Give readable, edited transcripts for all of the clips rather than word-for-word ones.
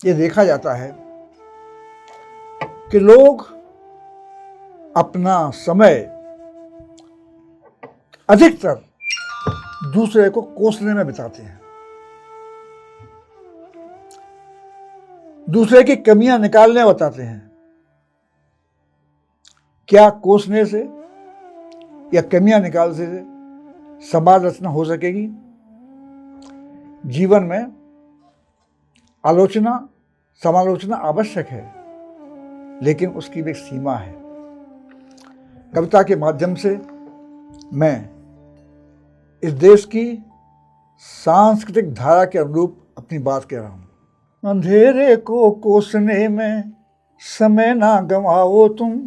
ये देखा जाता है कि लोग अपना समय अधिकतर दूसरे को कोसने में बिताते हैं, दूसरे की कमियां निकालने बताते हैं। क्या कोसने से या कमियां निकालने से समाज रचना हो सकेगी? जीवन में आलोचना समालोचना आवश्यक है, लेकिन उसकी भी एक सीमा है। कविता के माध्यम से मैं इस देश की सांस्कृतिक धारा के अनुरूप अपनी बात कह रहा हूं। अंधेरे को कोसने में समय ना गंवाओ तुम,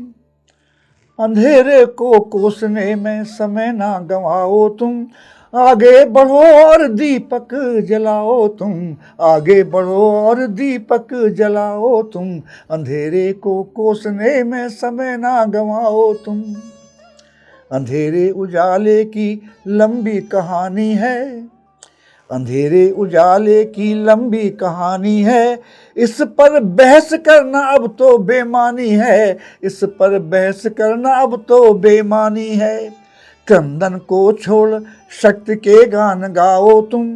अंधेरे को कोसने में समय ना गंवाओ तुम, आगे बढ़ो और दीपक जलाओ तुम, आगे बढ़ो और दीपक जलाओ तुम, अंधेरे को कोसने में समय ना गंवाओ तुम। अंधेरे उजाले की लंबी कहानी है, अंधेरे उजाले की लंबी कहानी है, इस पर बहस करना अब तो बेमानी है, इस पर बहस करना अब तो बेमानी है। क्रंदन को छोड़ शक्ति के गान गाओ तुम,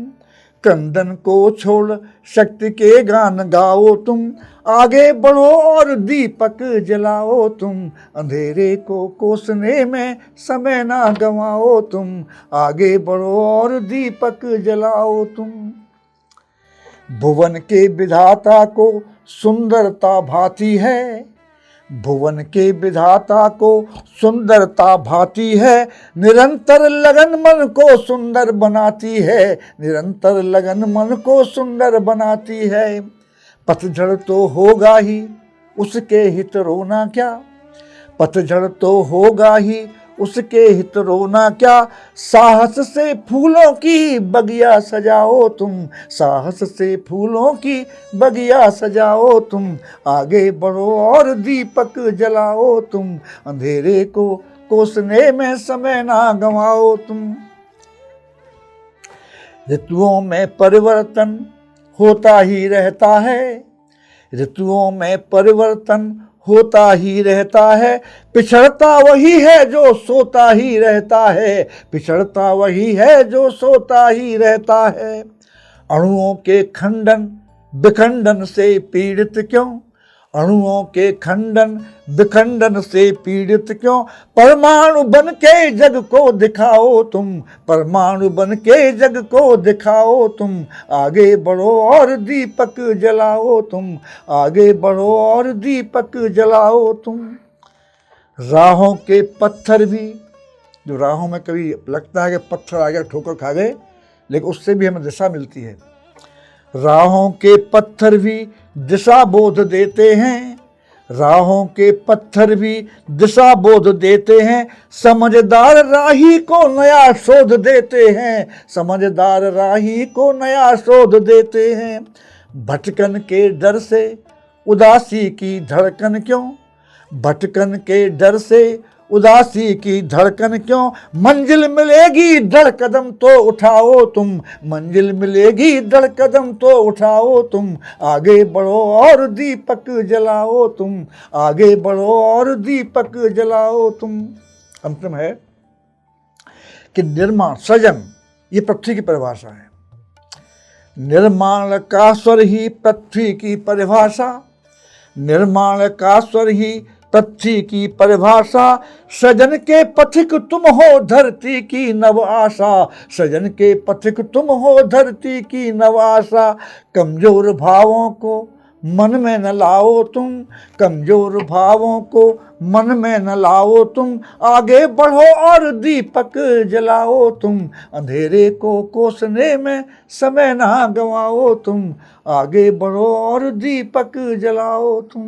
क्रंदन को छोड़ शक्ति के गान गाओ तुम, आगे बढ़ो और दीपक जलाओ तुम, अंधेरे को कोसने में समय ना गंवाओ तुम, आगे बढ़ो और दीपक जलाओ तुम। भुवन के विधाता को सुंदरता भाती है, भुवन के विधाता को सुंदरता भाती है, निरंतर लगन मन को सुंदर बनाती है, निरंतर लगन मन को सुंदर बनाती है। पतझड़ तो होगा ही उसके हित रोना क्या, पतझड़ तो होगा ही उसके हित रोना क्या, साहस से फूलों की बगिया सजाओ तुम, साहस से फूलों की बगिया सजाओ तुम, आगे बढ़ो और दीपक जलाओ तुम, अंधेरे को कोसने में समय ना गंवाओ तुम। ऋतुओं में परिवर्तन होता ही रहता है, ऋतुओं में परिवर्तन होता ही रहता है, पिछड़ता वही है जो सोता ही रहता है, पिछड़ता वही है जो सोता ही रहता है। अणुओं के खंडन विखंडन से पीड़ित क्यों, अणुओं के खंडन विखंडन से पीड़ित क्यों, परमाणु बन के जग को दिखाओ तुम, परमाणु बन के जग को दिखाओ तुम, आगे बढ़ो और दीपक जलाओ तुम, आगे बढ़ो और दीपक जलाओ तुम। राहों के पत्थर भी, जो राहों में कभी लगता है कि पत्थर आ गया ठोकर खा गए, लेकिन उससे भी हमें दिशा मिलती है। राहों के पत्थर भी दिशा बोध देते हैं, राहों के पत्थर भी दिशा बोध देते हैं, समझदार राही को नया शोध देते हैं, समझदार राही को नया शोध देते हैं। भटकन के डर से उदासी की धड़कन क्यों, भटकन के डर से उदासी की धड़कन क्यों, मंजिल मिलेगी दृढ़ कदम तो उठाओ तुम, मंजिल मिलेगी दृढ़ कदम तो उठाओ तुम, आगे बढ़ो और दीपक जलाओ तुम, आगे बढ़ो और दीपक जलाओ तुम। अंतिम है कि निर्माण सृजन ये पृथ्वी की परिभाषा है, निर्माण का स्वर ही पृथ्वी की परिभाषा, निर्माण का स्वर ही पृथ्वी की परिभाषा, सृजन के पथिक तुम हो धरती की नव आशा, सृजन के पथिक तुम हो धरती की नव आशा। कमजोर भावों को मन में न लाओ तुम, कमजोर भावों को मन में न लाओ तुम, आगे बढ़ो और दीपक जलाओ तुम, अंधेरे को कोसने में समय ना गंवाओ तुम, आगे बढ़ो और दीपक जलाओ तुम।